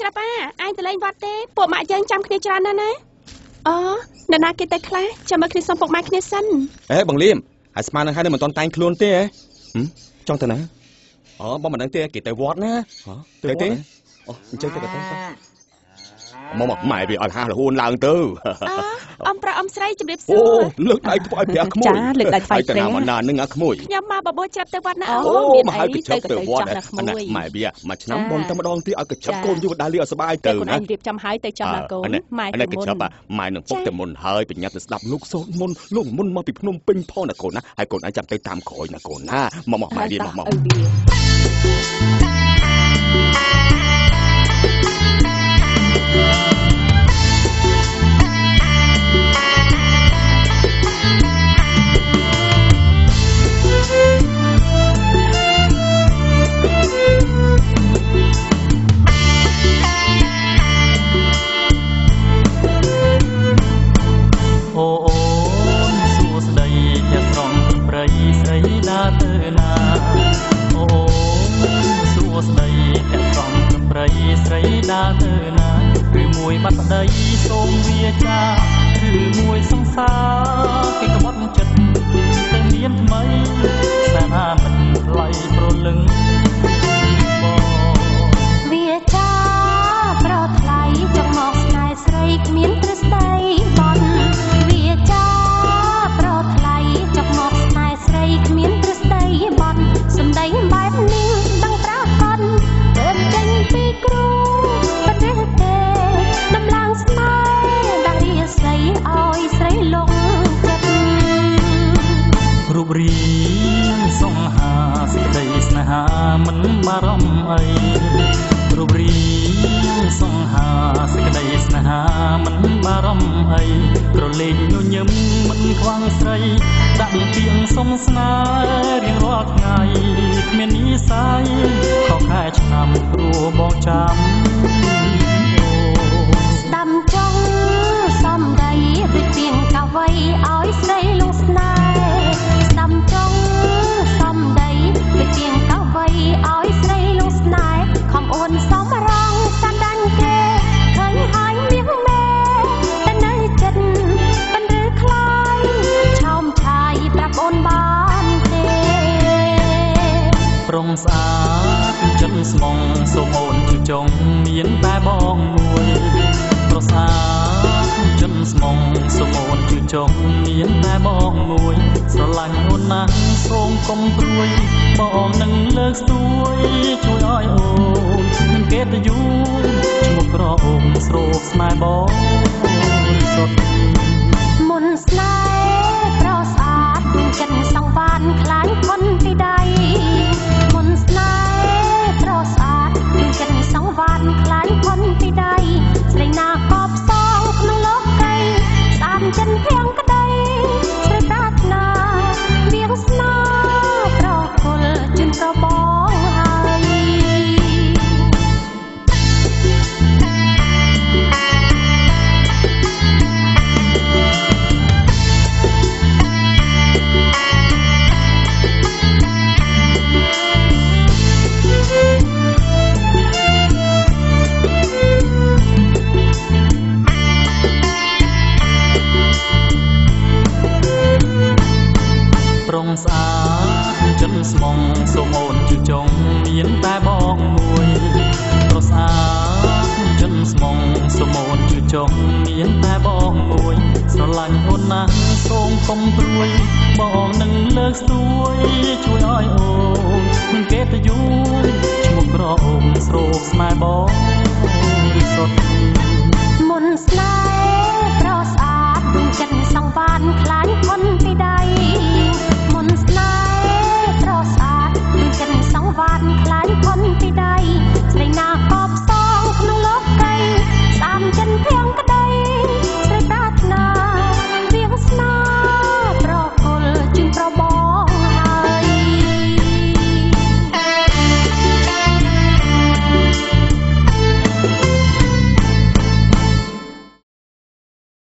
ច្រាប់អញទៅលេងវត្តទេពួកម៉ាក់យើងចាំគ្នាច្រើនណាស់ណាអូនរណាគេទៅខ្លះចាំមើលគ្នាសុំពុកម៉ែគ្នាសិនអេបងលៀមហើយស្មាននឹងហើយនៅមិនទាន់តែងខ្លួនទេចង់ទៅណាអូបងមិនដឹងទេគេទៅវត្តណាទៅទេអូអញ្ចឹងទៅមកម៉ែវាអត់ហារហួនឡើងទៅអំប្រអំស្រីជំរាបសួរអូលើកដៃថ្វាយព្រះក្មួយចាលើកដៃថ្វាយព្រះទៅណាមកណានឹងអាក្មួយខ្ញុំមកបបោច្រាប់ទៅវត្តណាអូមកហើយកញ្ចប់ទៅវត្តម៉ែវាមួយឆ្នាំបងតែម្ដងទៀតឲ្យកញ្ចប់កូនយូរដាលីឲ្យសុបាយទៅណាអញរៀបចំហើយទៅចាំណាកូនម៉ែកញ្ចប់ម៉ែនឹងពុកតែមុនហើយបញ្ញាទៅស្ដាប់លោកសូត្រមុនលោកមុនមកពីភ្នំពេញផងណាកូនណាហើយកូនអញចាំទៅតាមក្រោយណាកូនណាមកម៉ែវាមកដើរទៅណាឬមួយបាត់ប្តីសូមវាចាឬមួយសង្សារគេក្បត់ចិត្តទៅមានថ្មីស្នេហាមិនថ្លៃប្រលឹងវាចាប្រថ្លៃចង់មកស្នេហ៍ស្រីគ្មានទ្រឹស្ដីបន់វាចាប្រថ្លៃចង់មកស្នេហ៍ស្រីគ្មានទ្រឹស្ដីបន់សំដីបែបនេះដឹងប្រាកដទៅចេញពីគ្រូរូបរាងសង្ហាសេចក្តីស្នេហាមិនបារម្ភអីរូបរាងសង្ហាសេចក្តីស្នេហាមិនបារម្ភអីក្រលេងញញឹមមិនខ្វាំងស្រីដាក់ទៀងសុំស្នេហ៍រៀងរាល់ថ្ងៃគ្មាននិស័យខុសខែឆ្នាំព្រោះបងចាំស្ដាំចង់សំដីដូចទៀងកាវៃឲ្យស្រីលងស្នេហ៍ស្ដាំចង់សំដីដូចទៀងកាវៃឲ្យស្រីលងស្នេហ៍ខំអូនសំរងសាដាញ់គេឃើញហើយមាសមេតែនៅចិត្តមិនឬខ្លាយឆោមឆាយប្រាប់អូនបានទេព្រមស្អាតចិត្តស្មងសូមអូនជួយចង់មានតែបងមួយប្រសាចិត្តស្មងសូមអូនជួយចង់មានតែបងមួយស្រឡាញ់អូនណាស់សូមកុំព្រួយបងនឹងលើកស្ទួយជួយឲ្យអូនមានកិត្តិយសឈ្មោះក្រអូនស្រោបស្នេហ៍បងសុទ្ធមុនស្នេហ៍ប្រស្អាតចិត្តសង្វានខ្លាញ់ខុនពីដៃមុនស្នេហ៍ប្រស្អាតចិត្តសង្វានខ្លាញ់ខុនពីដៃស្រីណាក៏ផ្សងក្នុងលោកីស្អាតចិនភៀងក្តីស្រីប្រាថ្នាវាងស្នាប្រគល់ជូនប្របងហើយព្រមស្អាតចិត្តស្មងសូមអូនជួយចង់មានតែបងមួយប្រស្អាតចិត្តស្មងសូមអូនជួយចង់មានតែបងមួយស្រឡាញ់អូនណាស់សូមកុំព្រួយបងនឹងលើកស្ទួយជួយឲ្យអូនមានកិត្តិយសឈ្មោះក្រអូនស្រោបស្នេហ៍បងសុទ្ធមុនស្នេហ៍ប្រស្អាតចិត្តសង្វានខ្លាញ់ខុនពីដៃ